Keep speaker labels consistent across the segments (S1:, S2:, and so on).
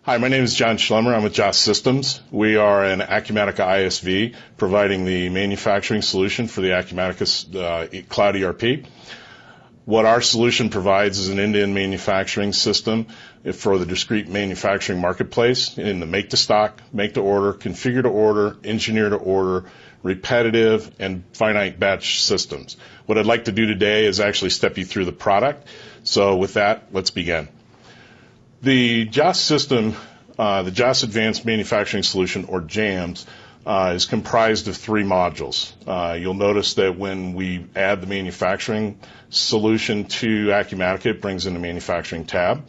S1: Hi, my name is John Schlemmer. I'm with JAAS Systems. We are an Acumatica ISV providing the manufacturing solution for the Acumatica Cloud ERP. What our solution provides is an end-to-end manufacturing system for the discrete manufacturing marketplace in the make-to-stock, make-to-order, configure-to-order, engineer-to-order, repetitive, and finite batch systems. What I'd like to do today is actually step you through the product. So with that, let's begin. The JAAS system, the JAAS Advanced Manufacturing Solution, or JAMS, is comprised of three modules. You'll notice that when we add the manufacturing solution to Acumatica, it brings in the manufacturing tab.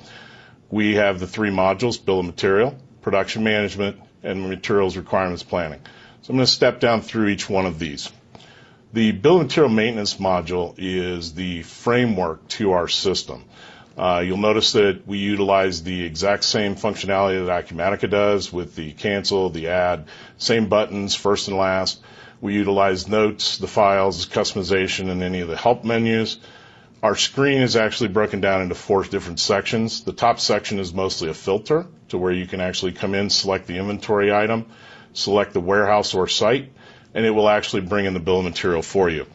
S1: We have the three modules: bill of material, production management, and materials requirements planning. So I'm going to step down through each one of these. The bill of material maintenance module is the framework to our system. You'll notice that we utilize the exact same functionality that Acumatica does with the cancel, the add, same buttons, first and last. We utilize notes, the files, customization, and any of the help menus. Our screen is actually broken down into 4 different sections. The top section is mostly a filter to where you can actually come in, select the inventory item, select the warehouse or site, and it will actually bring in the bill of material for you.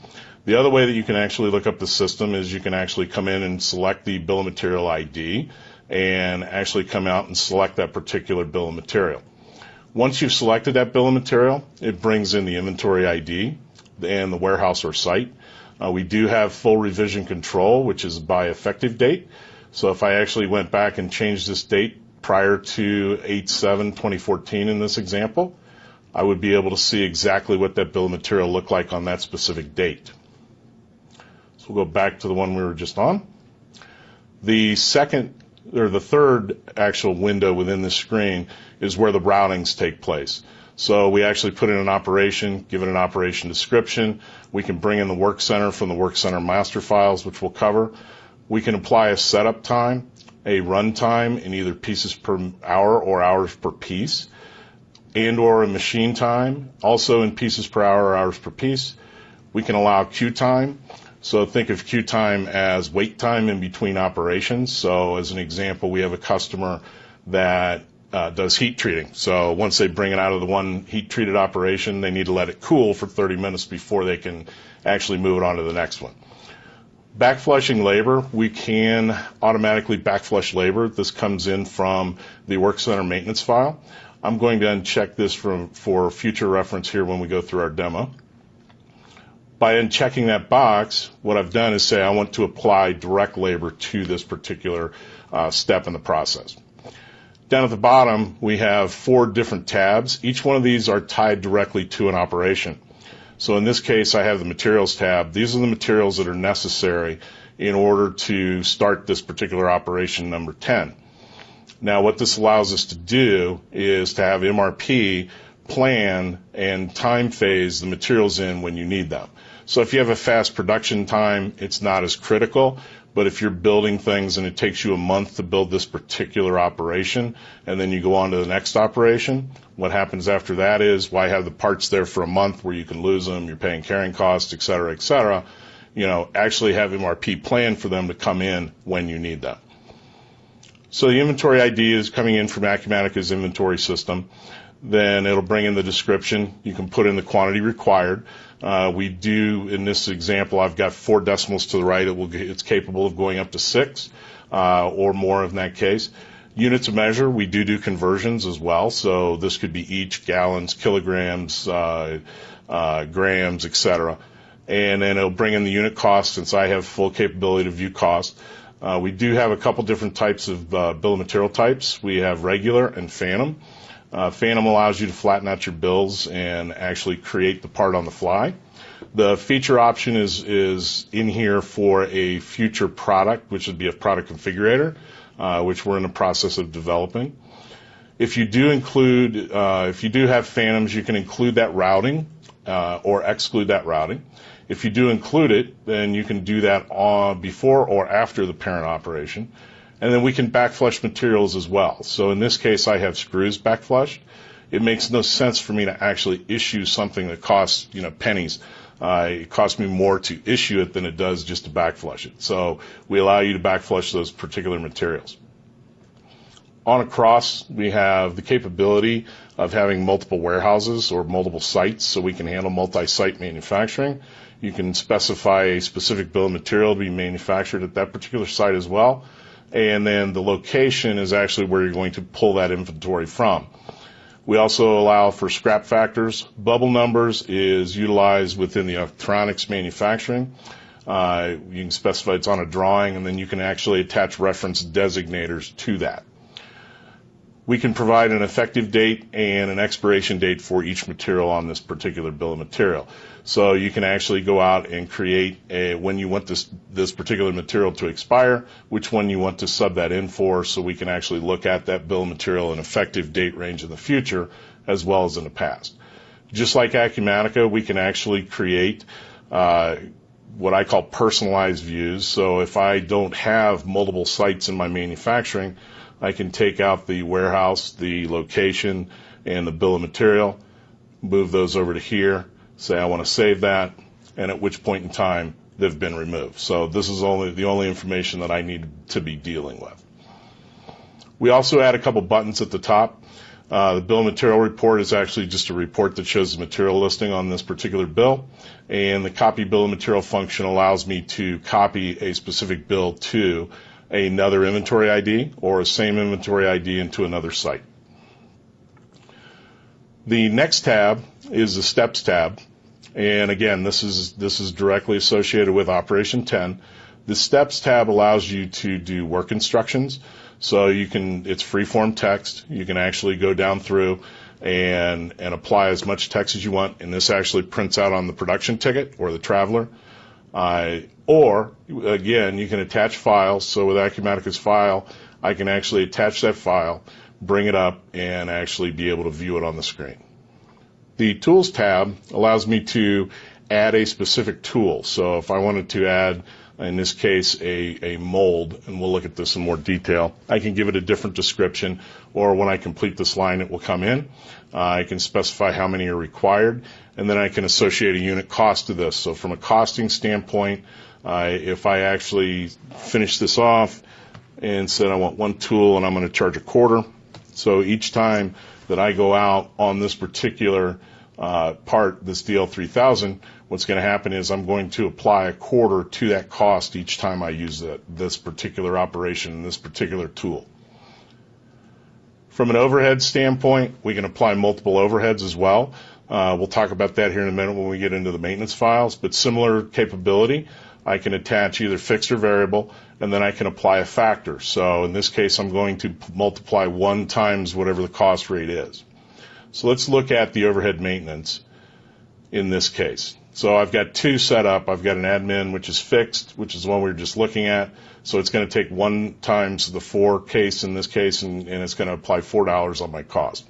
S1: The other way that you can actually look up the system is you can actually come in and select the bill of material ID and actually come out and select that particular bill of material. Once you've selected that bill of material, it brings in the inventory ID and the warehouse or site. We do have full revision control, which is by effective date. So if I actually went back and changed this date prior to 8/7/2014 in this example, I would be able to see exactly what that bill of material looked like on that specific date. So we'll go back to the one we were just on. The third actual window within the screen is where the routings take place. So we actually put in an operation, give it an operation description. We can bring in the Workcenter from the Workcenter master files, which we'll cover. We can apply a setup time, a run time in either pieces per hour or hours per piece, and or a machine time, also in pieces per hour or hours per piece. We can allow queue time. So think of queue time as wait time in between operations. So as an example, we have a customer that does heat treating. So once they bring it out of the one heat treated operation, they need to let it cool for 30 minutes before they can actually move it on to the next one. Backflushing labor, we can automatically backflush labor. This comes in from the Workcenter maintenance file. I'm going to uncheck this for future reference here when we go through our demo. By unchecking that box, what I've done is say I want to apply direct labor to this particular step in the process. Down at the bottom, we have 4 different tabs. Each one of these are tied directly to an operation. So in this case, I have the materials tab. These are the materials that are necessary in order to start this particular operation number 10. Now, what this allows us to do is to have MRP plan and time phase the materials in when you need them. So if you have a fast production time, it's not as critical, but if you're building things and it takes you a month to build this particular operation and then you go on to the next operation, what happens after that is, why have the parts there for a month where you can lose them, you're paying carrying costs, et cetera, actually have MRP plan for them to come in when you need them. So the inventory ID is coming in from Acumatica's inventory system. Then it'll bring in the description. You can put in the quantity required. We do, in this example, I've got 4 decimals to the right. It's capable of going up to 6 or more in that case. Units of measure, we do conversions as well. So this could be each, gallons, kilograms, grams, etc. And then it'll bring in the unit cost since I have full capability to view cost. We do have a couple different types of bill of material types. We have regular and phantom. Phantom allows you to flatten out your bills and actually create the part on the fly. The feature option is in here for a future product, which would be a product configurator, which we're in the process of developing. If you do have phantoms, you can include that routing or exclude that routing. If you do include it, then you can do that before or after the parent operation. And then we can backflush materials as well. So in this case, I have screws backflushed. It makes no sense for me to actually issue something that costs pennies. It costs me more to issue it than it does just to backflush it. So we allow you to backflush those particular materials. On across, we have the capability of having multiple warehouses or multiple sites, so we can handle multi-site manufacturing. You can specify a specific bill of material to be manufactured at that particular site as well. And then the location is actually where you're going to pull that inventory from. We also allow for scrap factors. Bubble numbers is utilized within the electronics manufacturing. You can specify it's on a drawing, and then you can actually attach reference designators to that. We can provide an effective date and an expiration date for each material on this particular bill of material. So you can actually go out and create when you want this particular material to expire, which one you want to sub that in for, so we can actually look at that bill of material and effective date range in the future as well as in the past. Just like Acumatica, we can actually create what I call personalized views. So if I don't have multiple sites in my manufacturing, I can take out the warehouse, the location, and the bill of material, move those over to here, say I want to save that, and at which point in time they've been removed. So this is the only information that I need to be dealing with. We also add a couple buttons at the top. The bill of material report is actually just a report that shows the material listing on this particular bill, and the copy bill of material function allows me to copy a specific bill to another inventory ID or a same inventory ID into another site. The next tab is the steps tab, and again, this is directly associated with Operation 10. The steps tab allows you to do work instructions, so it's free-form text. You can actually go down through and apply as much text as you want, and this actually prints out on the production ticket or the traveler. Or, again, you can attach files. So with Acumatica's file, I can actually attach that file, bring it up, and actually be able to view it on the screen. The Tools tab allows me to add a specific tool. So if I wanted to add, in this case, a mold, and we'll look at this in more detail, I can give it a different description, or when I complete this line, it will come in. I can specify how many are required, and then I can associate a unit cost to this. So from a costing standpoint, if I actually finish this off and said I want one tool and I'm going to charge $0.25, so each time that I go out on this particular part, this DL3000, what's going to happen is I'm going to apply $0.25 to that cost each time I use this particular operation and this particular tool. From an overhead standpoint, we can apply multiple overheads as well. We'll talk about that here in a minute when we get into the maintenance files, but similar capability. I can attach either fixed or variable, and then I can apply a factor. So in this case, I'm going to multiply 1 times whatever the cost rate is. So let's look at the overhead maintenance in this case. So I've got 2 set up. I've got an admin, which is fixed, which is the one we were just looking at. So it's going to take 1 times the 4 case in this case, and it's going to apply $4 on my cost.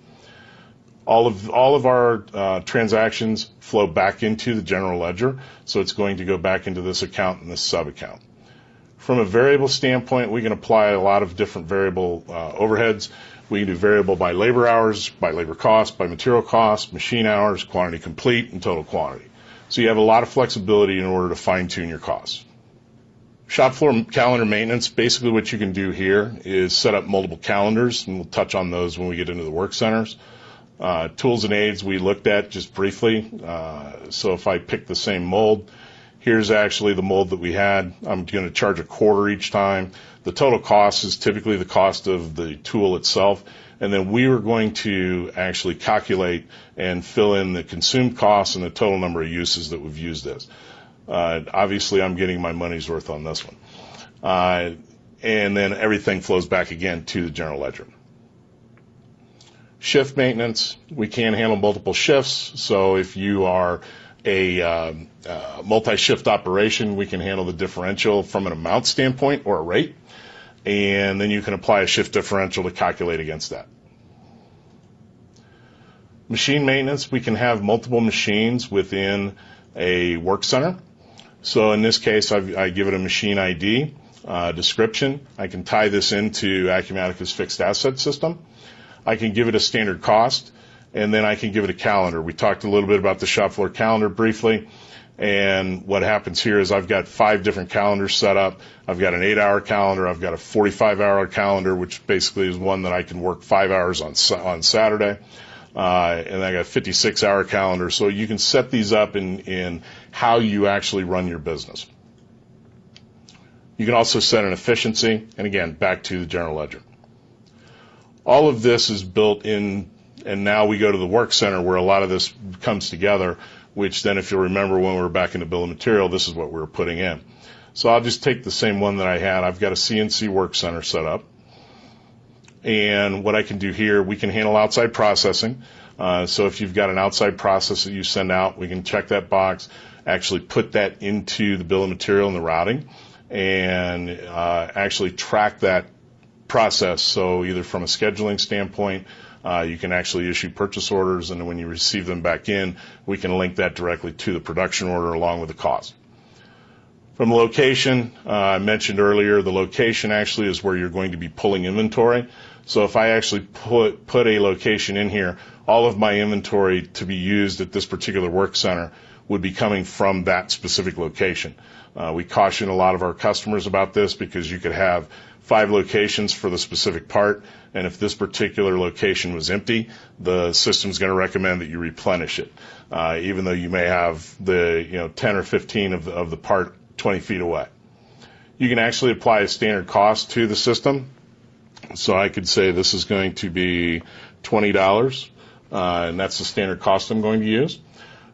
S1: All of our transactions flow back into the general ledger, so it's going to go back into this account and this sub-account. From a variable standpoint, we can apply a lot of different variable overheads. We can do variable by labor hours, by labor cost, by material cost, machine hours, quantity complete, and total quantity. So you have a lot of flexibility in order to fine-tune your costs. Shop floor calendar maintenance, basically what you can do here is set up multiple calendars, and we'll touch on those when we get into the work centers. Tools and aids we looked at just briefly. So if I pick the same mold, here's actually the mold that we had. I'm going to charge $0.25 each time. The total cost is typically the cost of the tool itself, and then we were going to actually calculate and fill in the consumed costs and the total number of uses that we've used this. Obviously, I'm getting my money's worth on this one. And then everything flows back again to the general ledger. Shift maintenance, we can handle multiple shifts. So if you are a multi-shift operation, we can handle the differential from an amount standpoint or a rate, and then you can apply a shift differential to calculate against that. Machine maintenance, we can have multiple machines within a work center. So in this case, I give it a machine ID, description. I can tie this into Acumatica's fixed asset system. I can give it a standard cost, and then I can give it a calendar. We talked a little bit about the shop floor calendar briefly. And what happens here is I've got 5 different calendars set up. I've got an 8-hour calendar. I've got a 45-hour calendar, which basically is one that I can work 5 hours on Saturday. And I got a 56-hour calendar. So you can set these up in how you actually run your business. You can also set an efficiency, and again, back to the general ledger. All of this is built in, and now we go to the Workcentre where a lot of this comes together, which then, if you'll remember when we were back in the bill of material, this is what we were putting in. So I'll just take the same one that I had. I've got a CNC Workcentre set up. And what I can do here, we can handle outside processing. So if you've got an outside process that you send out, we can check that box, actually put that into the bill of material and the routing, and actually track that process. So either from a scheduling standpoint, you can actually issue purchase orders, and when you receive them back in, we can link that directly to the production order along with the cost. From location, I mentioned earlier, the location actually is where you're going to be pulling inventory. So if I actually put a location in here, all of my inventory to be used at this particular Workcentre would be coming from that specific location. We caution a lot of our customers about this because you could have 5 locations for the specific part, and if this particular location was empty, the system's going to recommend that you replenish it, even though you may have the 10 or 15 of the part 20 feet away. You can actually apply a standard cost to the system. So I could say this is going to be $20, and that's the standard cost I'm going to use.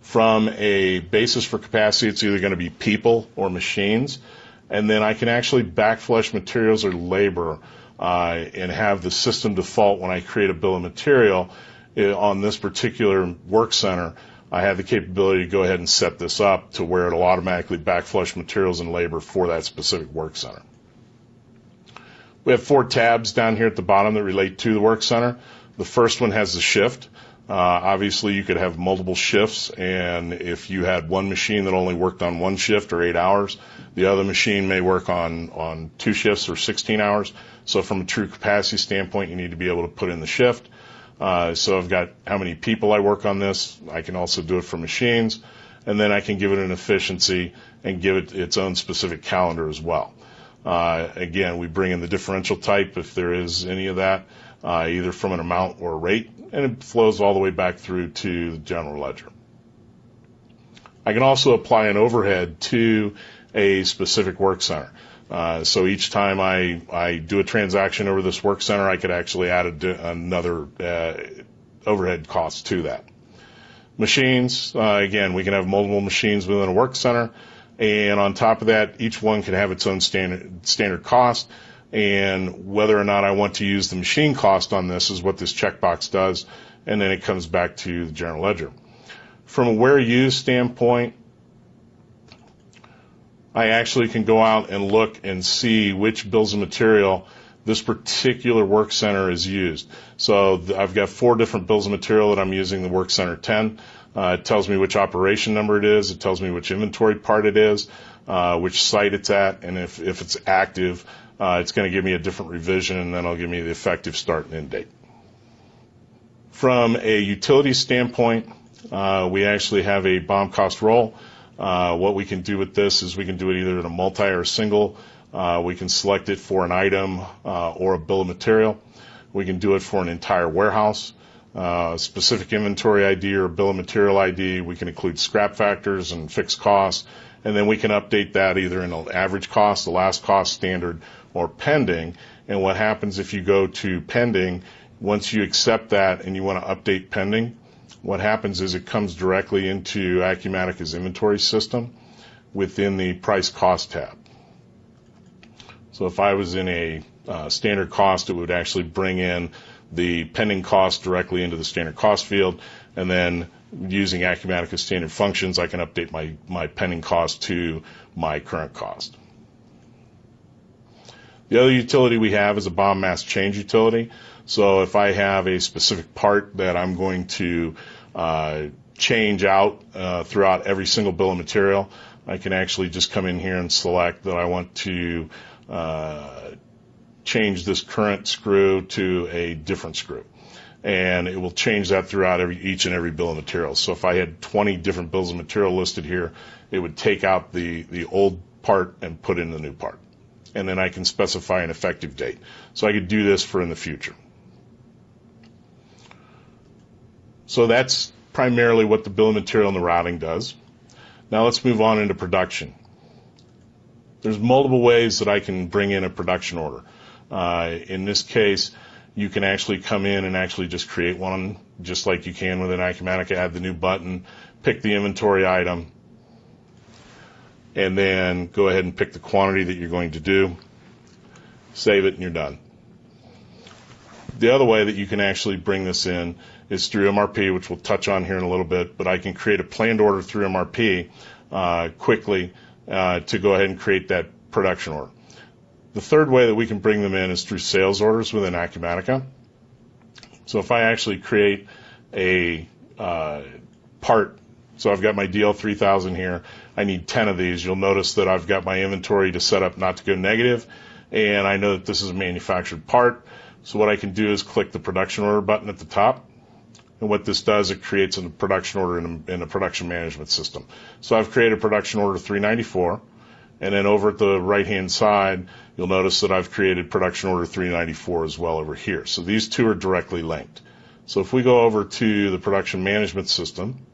S1: From a basis for capacity, it's either going to be people or machines. And then I can actually backflush materials or labor and have the system default when I create a bill of material. On this particular Workcentre, I have the capability to go ahead and set this up to where it'll automatically backflush materials and labor for that specific Workcentre. We have 4 tabs down here at the bottom that relate to the Workcentre. The first one has the shift. Obviously, you could have multiple shifts, and if you had one machine that only worked on one shift or 8 hours, the other machine may work on 2 shifts or 16 hours. So from a true capacity standpoint, you need to be able to put in the shift. So I've got how many people I work on this. I can also do it for machines, and then I can give it an efficiency and give it its own specific calendar as well. Again, we bring in the differential type if there is any of that, either from an amount or a rate, and it flows all the way back through to the general ledger. I can also apply an overhead to a specific Workcentre. So each time I do a transaction over this Workcentre, I could actually add another overhead cost to that. Machines, again, we can have multiple machines within a Workcentre. And on top of that, each one can have its own standard cost. And whether or not I want to use the machine cost on this is what this checkbox does. And then it comes back to the general ledger. From a where used standpoint, I actually can go out and look and see which bills of material this particular Workcentre is used. So I've got 4 different bills of material that I'm using the Workcentre 10. It tells me which operation number it is. It tells me which inventory part it is, which site it's at, and if it's active, it's going to give me a different revision, and then it'll give me the effective start and end date. From a utility standpoint, we actually have a BOM cost roll. What we can do with this is we can do it either in a multi or a single. We can select it for an item or a bill of material. We can do it for an entire warehouse. Specific inventory ID or bill of material ID, we can include scrap factors and fixed costs, and then we can update that either in an average cost, the last cost, standard, or pending. And what happens if you go to pending, once you accept that and you want to update pending, what happens is it comes directly into Acumatica's inventory system within the price cost tab. So if I was in a standard cost, it would actually bring in the pending cost directly into the standard cost field, and then using Acumatica's standard functions, I can update my pending cost to my current cost. The other utility we have is a BOM mass change utility. So if I have a specific part that I'm going to change out throughout every single bill of material, I can actually just come in here and select that I want to change this current screw to a different screw. and it will change that throughout each and every bill of materials. So if I had 20 different bills of material listed here, it would take out the old part and put in the new part. And then I can specify an effective date. So I could do this for in the future. So that's primarily what the bill of material and the routing does. Now let's move on into production. There's multiple ways that I can bring in a production order. In this case, you can actually come in and actually just create one, just like you can with an Acumatica, add the new button, pick the inventory item, and then go ahead and pick the quantity that you're going to do, save it, and you're done. The other way that you can actually bring this in is through MRP, which we'll touch on here in a little bit, but I can create a planned order through MRP quickly to go ahead and create that production order. The third way that we can bring them in is through sales orders within Acumatica. So if I actually create a part, so I've got my DL3000 here, I need 10 of these. You'll notice that I've got my inventory to set up not to go negative, and I know that this is a manufactured part. So what I can do is click the production order button at the top, and what this does, it creates a production order in a production management system. So I've created production order 394, and then over at the right-hand side, you'll notice that I've created production order 394 as well over here. So these two are directly linked. So if we go over to the production management system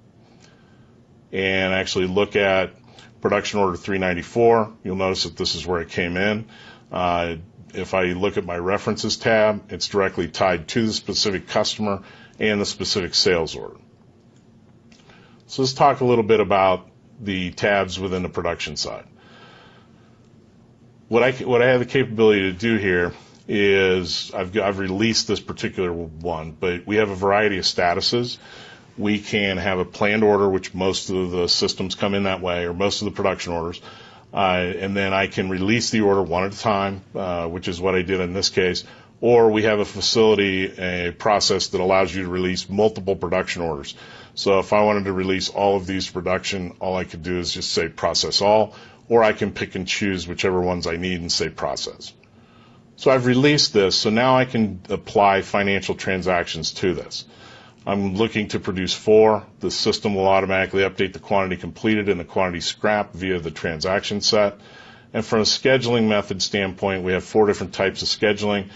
S1: and actually look at production order 394, you'll notice that this is where it came in. If I look at my references tab, it's directly tied to the specific customer and the specific sales order. So let's talk a little bit about the tabs within the production side. What I have the capability to do here is I've released this particular one, but we have a variety of statuses. We can have a planned order, which most of the systems come in that way, or most of the production orders. And then I can release the order one at a time, which is what I did in this case. Or we have a facility, a process that allows you to release multiple production orders. So if I wanted to release all of these production, all I could do is just say process all, or I can pick and choose whichever ones I need and say process. So I've released this, so now I can apply financial transactions to this. I'm looking to produce 4. The system will automatically update the quantity completed and the quantity scrapped via the transaction set. And from a scheduling method standpoint, we have 4 different types of scheduling.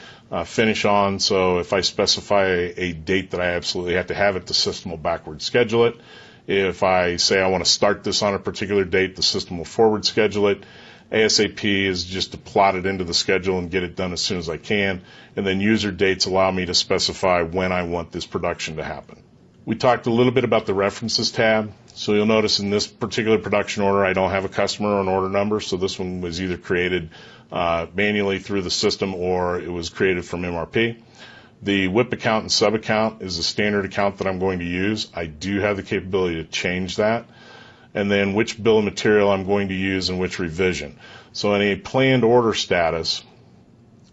S1: Finish on, so if I specify a date that I absolutely have to have it, the system will backward schedule it. If I say I want to start this on a particular date, the system will forward schedule it. ASAP is just to plot it into the schedule and get it done as soon as I can. And then user dates allow me to specify when I want this production to happen. We talked a little bit about the references tab. So you'll notice in this particular production order, I don't have a customer or an order number. So this one was either created manually through the system or it was created from MRP. The WIP account and sub account is the standard account that I'm going to use. I do have the capability to change that. And then which bill of material I'm going to use and which revision. So in a planned order status,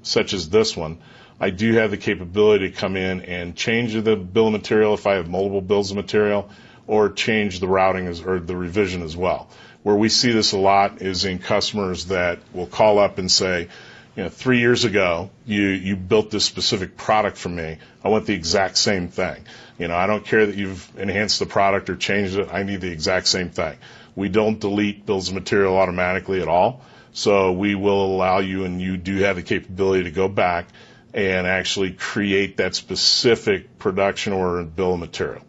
S1: such as this one, I do have the capability to come in and change the bill of material if I have multiple bills of material, or change the routing or the revision as well. Where we see this a lot is in customers that will call up and say, 3 years ago, you built this specific product for me. I want the exact same thing. I don't care that you've enhanced the product or changed it. I need the exact same thing. We don't delete bills of material automatically at all. So we will allow you, and you do have the capability to go back and actually create that specific production order and bill of material.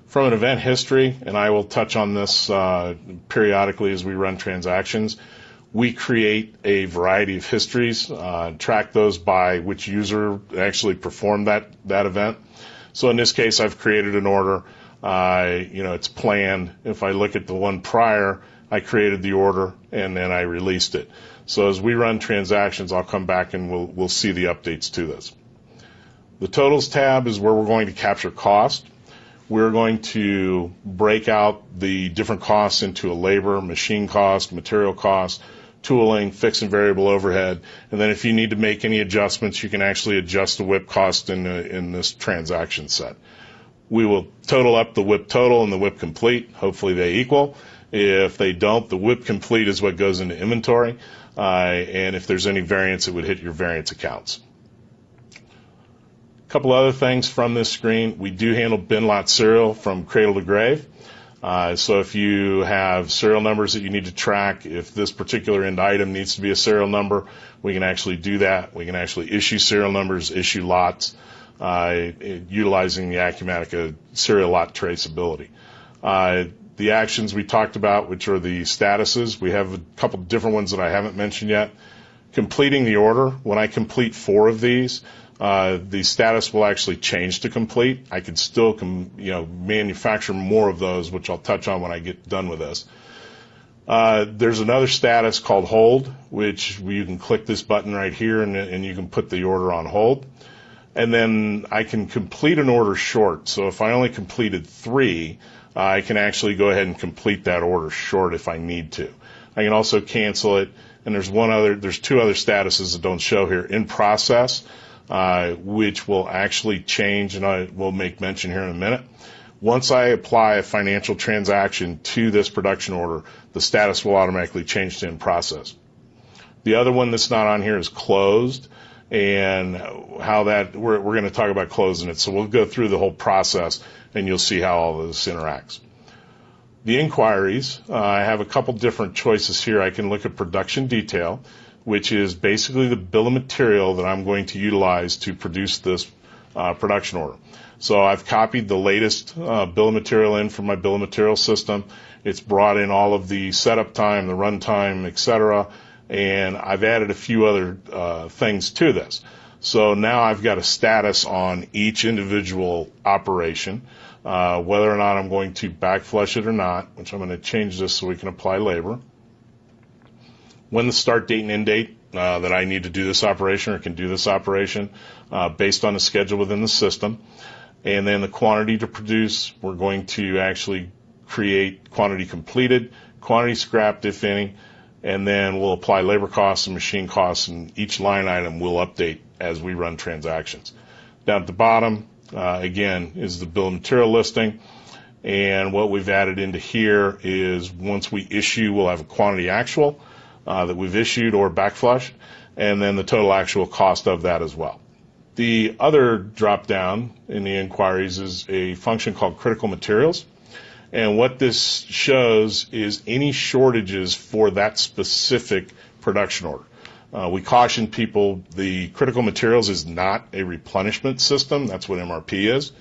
S1: From an event history, and I will touch on this periodically as we run transactions, we create a variety of histories, track those by which user actually performed that event. So in this case, I've created an order. It's planned. If I look at the one prior, I created the order and then I released it. So as we run transactions, I'll come back and we'll see the updates to this. The totals tab is where we're going to capture cost. We're going to break out the different costs into a labor, machine cost, material cost, tooling, fixed and variable overhead, and then if you need to make any adjustments, you can actually adjust the WIP cost in this transaction set. We will total up the WIP total and the WIP complete. Hopefully they equal. If they don't, the WIP complete is what goes into inventory, and if there's any variance, it would hit your variance accounts. A couple other things from this screen. We do handle bin lot serial from cradle to grave. So if you have serial numbers that you need to track, if this particular end item needs to be a serial number, we can actually do that. We can actually issue serial numbers, issue lots, utilizing the Acumatica serial lot traceability. The actions we talked about, which are the statuses, we have a couple different ones that I haven't mentioned yet. Completing the order, when I complete 4 of these, the status will actually change to complete. I could still manufacture more of those, which I'll touch on when I get done with this. There's another status called hold, which you can click this button right here and you can put the order on hold. And then I can complete an order short. So if I only completed 3, I can actually go ahead and complete that order short if I need to. I can also cancel it. And there's 2 other statuses that don't show here. In process, which will actually change, and I will make mention here in a minute. Once I apply a financial transaction to this production order, the status will automatically change to in process. The other one that's not on here is closed, and how that, we're going to talk about closing it. So we'll go through the whole process, and you'll see how all this interacts. The inquiries, I have a couple different choices here. I can look at production detail, which is basically the bill of material that I'm going to utilize to produce this production order. So I've copied the latest bill of material in from my bill of material system. It's brought in all of the setup time, the run time, etc., and I've added a few other things to this. So now I've got a status on each individual operation, whether or not I'm going to backflush it or not, which I'm going to change this so we can apply labor. When the start date and end date that I need to do this operation or can do this operation based on the schedule within the system. And then the quantity to produce, we're going to actually create quantity completed, quantity scrapped if any, and then we'll apply labor costs and machine costs, and each line item will update as we run transactions. Down at the bottom, again, is the bill of material listing. And what we've added into here is once we issue, we'll have a quantity actual that we've issued or backflushed, and then the total actual cost of that as well. The other drop down in the inquiries is a function called critical materials. And what this shows is any shortages for that specific production order. We caution people the critical materials is not a replenishment system. That's what MRP is.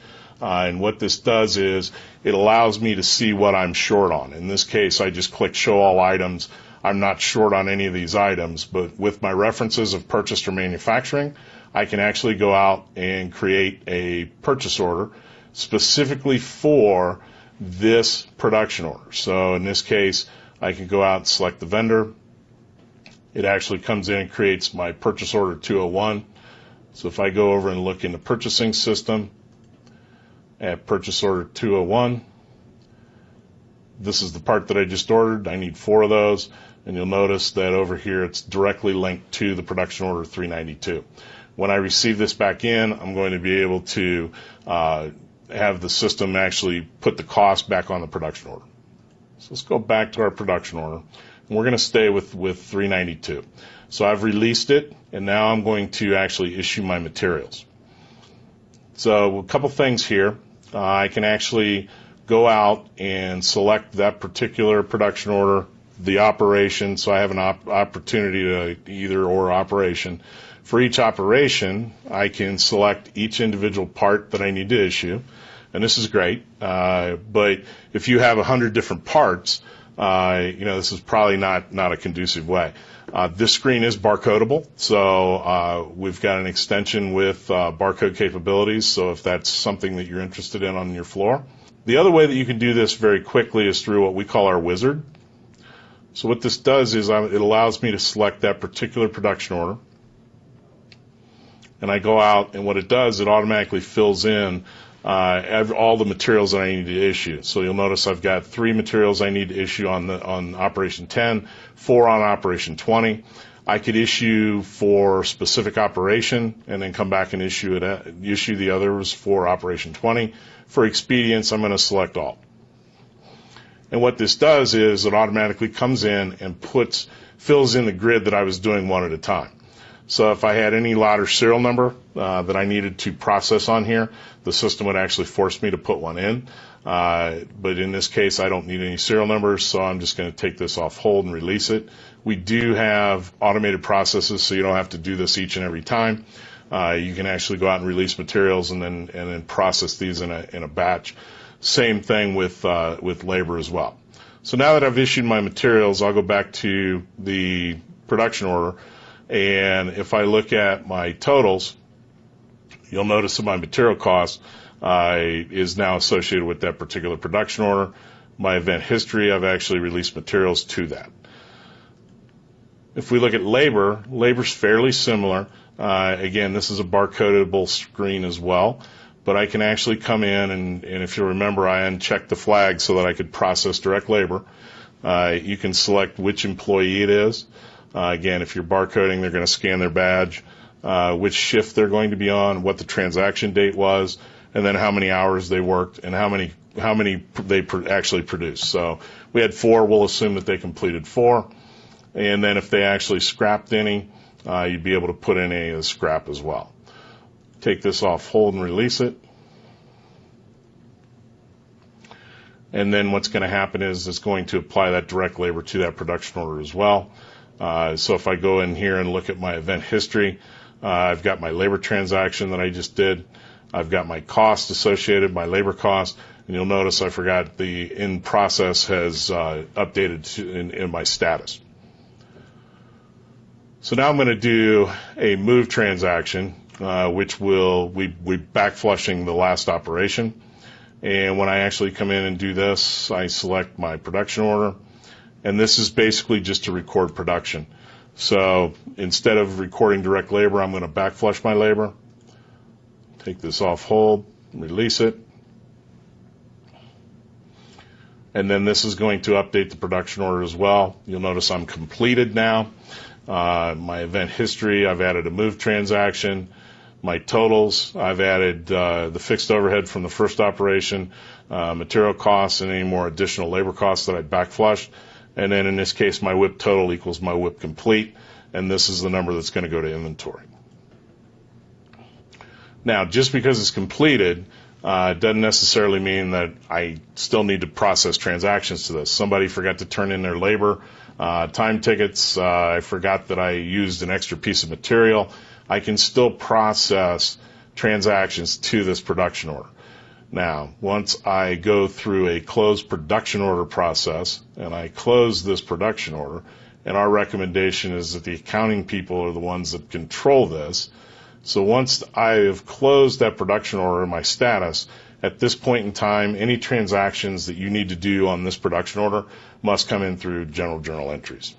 S1: And what this does is it allows me to see what I'm short on. In this case, I just click show all items. I'm not short on any of these items, but with my references of purchased or manufacturing, I can actually go out and create a purchase order specifically for this production order. So in this case, I can go out and select the vendor. It actually comes in and creates my purchase order 201. So if I go over and look in the purchasing system at purchase order 201, this is the part that I just ordered. I need 4 of those, and you'll notice that over here it's directly linked to the production order 392. When I receive this back in, I'm going to be able to have the system actually put the cost back on the production order. So let's go back to our production order, and we're going to stay with 392. So I've released it, and now I'm going to actually issue my materials. So a couple things here. I can actually go out and select that particular production order, the operation, so I have an opportunity to either or operation. For each operation, I can select each individual part that I need to issue, and this is great, but if you have 100 different parts, this is probably not a conducive way. This screen is barcodable, so we've got an extension with barcode capabilities, so if that's something that you're interested in on your floor. The other way that you can do this very quickly is through what we call our wizard. So what this does is it allows me to select that particular production order, and I go out, and what it does, it automatically fills in all the materials that I need to issue. So you'll notice I've got 3 materials I need to issue on Operation 10, 4 on Operation 20. I could issue for specific operation and then come back and issue the others for Operation 20. For expedience, I'm going to select all. And what this does is it automatically comes in and fills in the grid that I was doing one at a time. So if I had any lot or serial number that I needed to process on here, the system would actually force me to put one in. But in this case, I don't need any serial numbers, so I'm just going to take this off hold and release it. We do have automated processes, so you don't have to do this each and every time. You can actually go out and release materials and then process these in a batch. Same thing with labor as well. So now that I've issued my materials, I'll go back to the production order, and if I look at my totals, you'll notice that my material cost is now associated with that particular production order. My event history, I've actually released materials to that. If we look at labor, labor's fairly similar. Again, this is a barcodable screen as well, but I can actually come in and if you remember, I unchecked the flag so that I could process direct labor. You can select which employee it is. Again, if you're barcoding, they're going to scan their badge, which shift they're going to be on, what the transaction date was, and then how many hours they worked and how many they actually produced. So we had 4. We'll assume that they completed 4, and then if they actually scrapped any, you'd be able to put in a scrap as well. Take this off hold and release it. And then what's going to happen is it's going to apply that direct labor to that production order as well. So if I go in here and look at my event history, I've got my labor transaction that I just did. I've got my cost associated, my labor cost, and you'll notice I forgot the in process has updated in my status. So now I'm going to do a move transaction, which we back flushing the last operation. And when I actually come in and do this, I select my production order, and this is basically just to record production. So instead of recording direct labor, I'm going to back flush my labor. Take this off hold, release it. And then this is going to update the production order as well. You'll notice I'm completed now. My event history, I've added a move transaction. My totals, I've added the fixed overhead from the first operation, material costs, and any more additional labor costs that I back flushed. And then in this case, my WIP total equals my WIP complete, and this is the number that's going to go to inventory. Now, just because it's completed doesn't necessarily mean that I still need to process transactions to this. Somebody forgot to turn in their labor time tickets. I forgot that I used an extra piece of material. I can still process transactions to this production order. Now, once I go through a closed production order process and I close this production order, and our recommendation is that the accounting people are the ones that control this. So once I have closed that production order in my status, at this point in time, any transactions that you need to do on this production order must come in through general journal entries.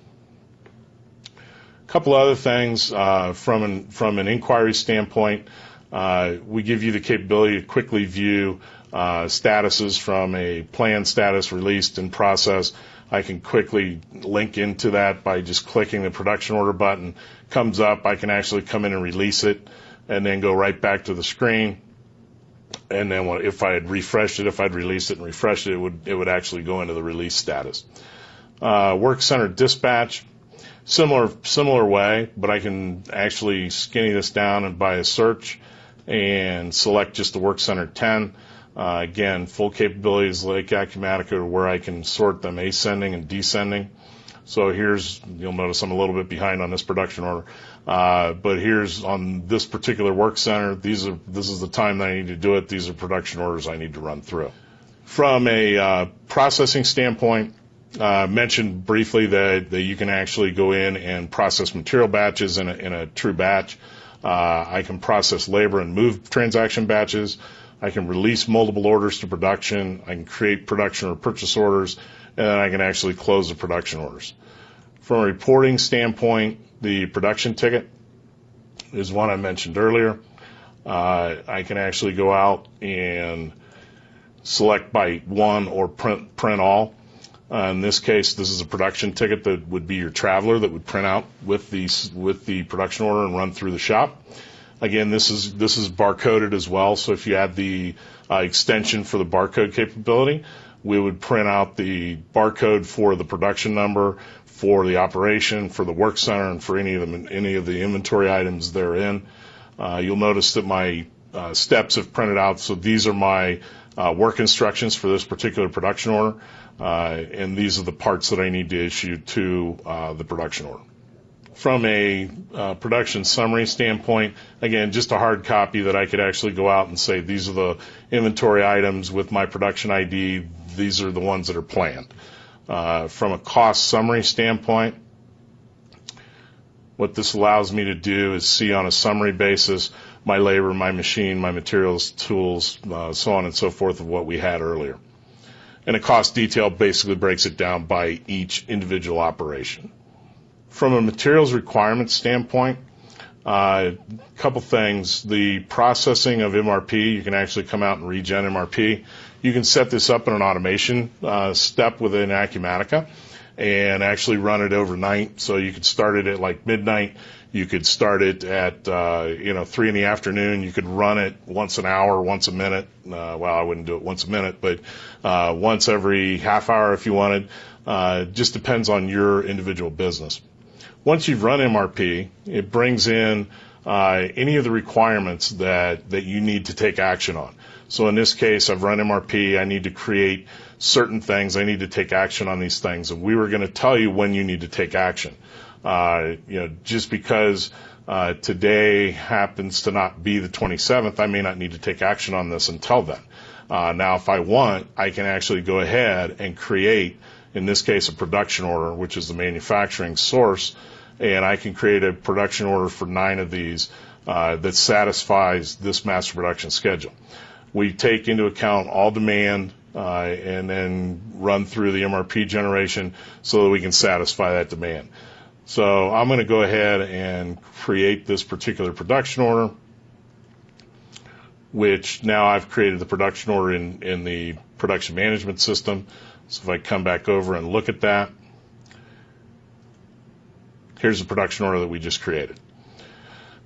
S1: A couple other things from an inquiry standpoint. We give you the capability to quickly view statuses from a planned status, released, and process. I can quickly link into that by just clicking the production order button. Comes up, I can actually come in and release it and then go right back to the screen. And then if I had refreshed it, if I'd released it and refreshed it, it would actually go into the release status. Workcentre Dispatch, similar way, but I can actually skinny this down and by a search and select just the Workcentre 10. Again, full capabilities like Acumatica where I can sort them ascending and descending. So you'll notice I'm a little bit behind on this production order, but here's on this particular Workcentre, this is the time that I need to do it. These are production orders I need to run through. From a processing standpoint, mentioned briefly that you can actually go in and process material batches in a true batch. I can process labor and move transaction batches. I can release multiple orders to production. I can create production or purchase orders, and then I can actually close the production orders. From a reporting standpoint, the production ticket is one I mentioned earlier. I can actually go out and select by one or print all. In this case, this is a production ticket that would be your traveler that would print out with the production order and run through the shop. Again, this is barcoded as well, so if you add the extension for the barcode capability, we would print out the barcode for the production number for the operation, for the work center, and for any of the inventory items therein. You'll notice that my steps have printed out, so these are my work instructions for this particular production order, and these are the parts that I need to issue to the production order. From a production summary standpoint, again, just a hard copy that I could actually go out and say, these are the inventory items with my production ID, these are the ones that are planned. From a cost summary standpoint, what this allows me to do is see on a summary basis my labor, my machine, my materials, tools, so on and so forth of what we had earlier. And a cost detail basically breaks it down by each individual operation. From a materials requirement standpoint, a couple things. The processing of MRP, you can actually come out and regen MRP. You can set this up in an automation step within Acumatica and actually run it overnight. So you could start it at like midnight. You could start it at 3 in the afternoon. You could run it once an hour, once a minute. Well, I wouldn't do it once a minute, but once every half hour if you wanted. Just depends on your individual business. Once you've run MRP, it brings in any of the requirements that you need to take action on. So in this case, I've run MRP. I need to create certain things. I need to take action on these things. And we were going to tell you when you need to take action. Just because today happens to not be the 27th, I may not need to take action on this until then. Now, if I want, I can actually go ahead and create, in this case, a production order, which is the manufacturing source, and I can create a production order for 9 of these that satisfies this master production schedule. We take into account all demand and then run through the MRP generation so that we can satisfy that demand. So I'm going to go ahead and create this particular production order, which now I've created the production order in the production management system. So if I come back over and look at that, here's the production order that we just created.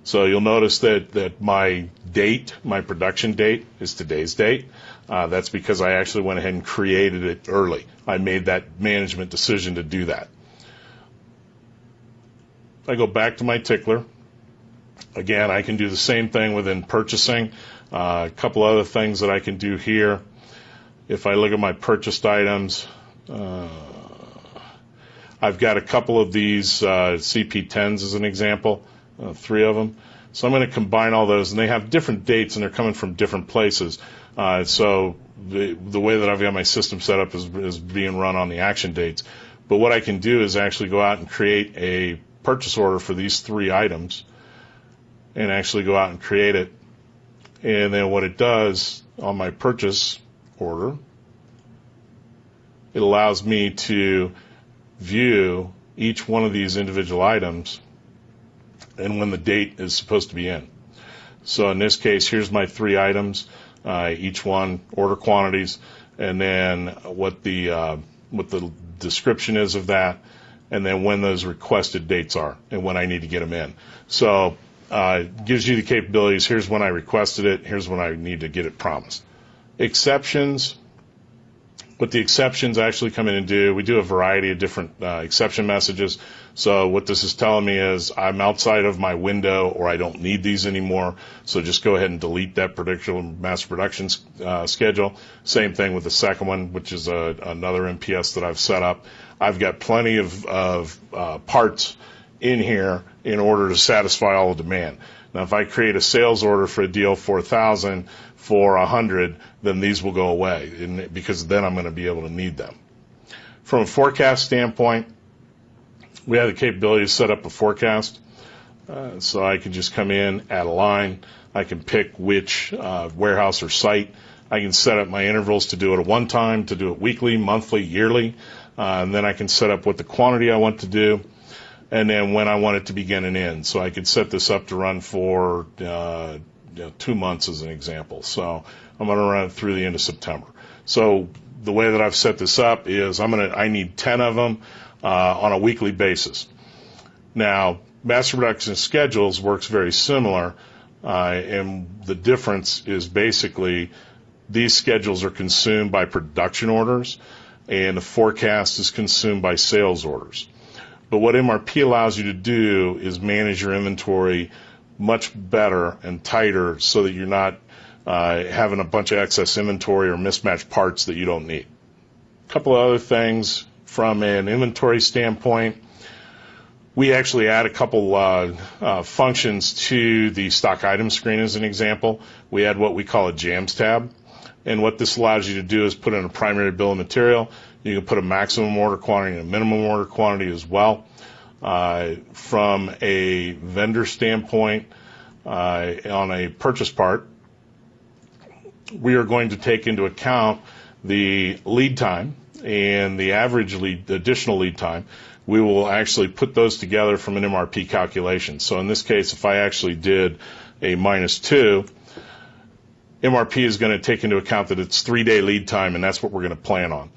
S1: So you'll notice that my date, my production date, is today's date. That's because I actually went ahead and created it early. I made that management decision to do that. If I go back to my tickler, again, I can do the same thing within purchasing. A couple other things that I can do here. If I look at my purchased items, I've got a couple of these CP10s as an example, 3 of them. So I'm going to combine all those, and they have different dates, and they're coming from different places. So the way that I've got my system set up is being run on the action dates. But what I can do is actually go out and create a purchase order for these 3 items and actually go out and create it. And then what it does on my purchase order, it allows me to view each one of these individual items and when the date is supposed to be in. So in this case, here's my 3 items, each one order quantities, and then what the description is of that, and then when those requested dates are and when I need to get them in. So it gives you the capabilities. Here's when I requested it. Here's when I need to get it promised. Exceptions. What the exceptions actually come in and do, we do a variety of different exception messages. So what this is telling me is I'm outside of my window, or I don't need these anymore. So just go ahead and delete that particular master production schedule. Same thing with the second one, which is another MPS that I've set up. I've got plenty of parts in here in order to satisfy all the demand. Now, if I create a sales order for a deal 4,000 for 100, then these will go away, because then I'm going to be able to need them. From a forecast standpoint, we have the capability to set up a forecast. So I can just come in, add a line. I can pick which warehouse or site. I can set up my intervals to do it at one time, to do it weekly, monthly, yearly. And then I can set up what the quantity I want to do, and then when I want it to begin and end. So I could set this up to run for 2 months as an example. So I'm going to run it through the end of September. So the way that I've set this up is I need 10 of them on a weekly basis. Now, master production schedules works very similar, and the difference is basically these schedules are consumed by production orders, and the forecast is consumed by sales orders. But what MRP allows you to do is manage your inventory much better and tighter so that you're not having a bunch of excess inventory or mismatched parts that you don't need. A couple of other things from an inventory standpoint. We actually add a couple functions to the stock item screen as an example. We add what we call a JAMS tab. And what this allows you to do is put in a primary bill of material. You can put a maximum order quantity and a minimum order quantity as well. From a vendor standpoint, on a purchase part, we are going to take into account the lead time and the average additional lead time. We will actually put those together from an MRP calculation. So in this case, if I actually did a -2, MRP is going to take into account that it's 3-day lead time, and that's what we're going to plan on.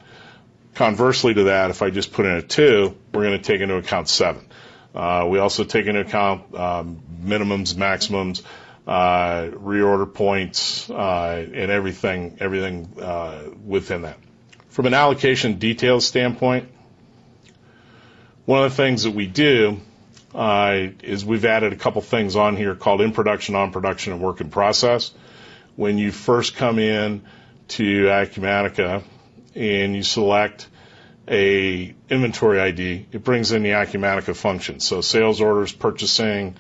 S1: Conversely to that, if I just put in a 2, we're going to take into account 7. We also take into account minimums, maximums, reorder points, and everything within that. From an allocation details standpoint, one of the things that we do is we've added a couple things on here called in production, on production, and work in process. When you first come in to Acumatica and you select a inventory ID, it brings in the Acumatica function. So sales orders, purchasing,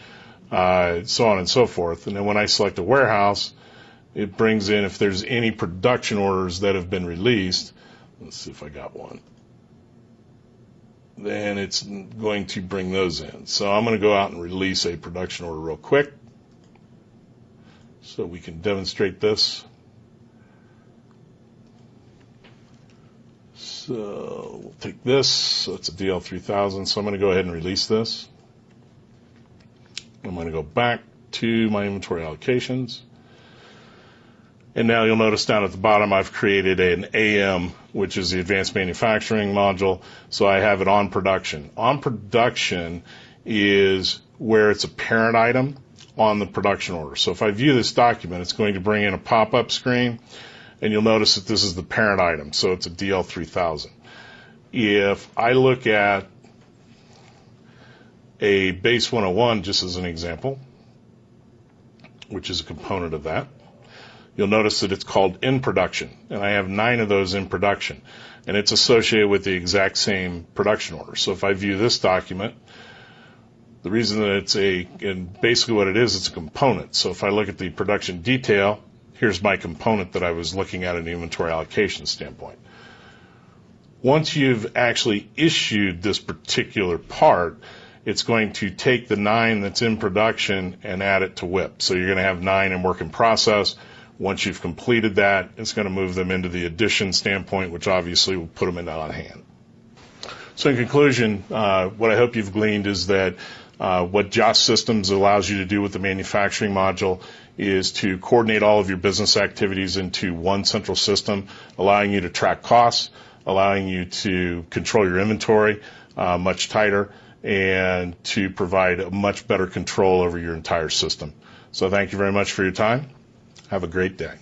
S1: so on and so forth. And then when I select a warehouse, it brings in if there's any production orders that have been released. Let's see if I got one. Then it's going to bring those in. So I'm going to go out and release a production order real quick so we can demonstrate this. So we'll take this. So it's a DL3000. So I'm going to go ahead and release this. I'm going to go back to my inventory allocations. And now you'll notice down at the bottom I've created an AM, which is the Advanced Manufacturing module. So I have it on production. On production is where it's a parent item on the production order. So if I view this document, it's going to bring in a pop-up screen, and you'll notice that this is the parent item. So it's a DL3000. If I look at a base 101, just as an example, which is a component of that, you'll notice that it's called in production, and I have 9 of those in production, and it's associated with the exact same production order. So if I view this document, the reason that and basically what it is, it's a component. So if I look at the production detail, here's my component that I was looking at an inventory allocation standpoint. Once you've actually issued this particular part, it's going to take the 9 that's in production and add it to WIP. So you're going to have 9 in work in process. Once you've completed that, it's going to move them into the addition standpoint, which obviously will put them into on hand. So in conclusion, what I hope you've gleaned is that what JAAS Systems allows you to do with the manufacturing module is to coordinate all of your business activities into one central system, allowing you to track costs, allowing you to control your inventory much tighter, and to provide a much better control over your entire system. So thank you very much for your time. Have a great day.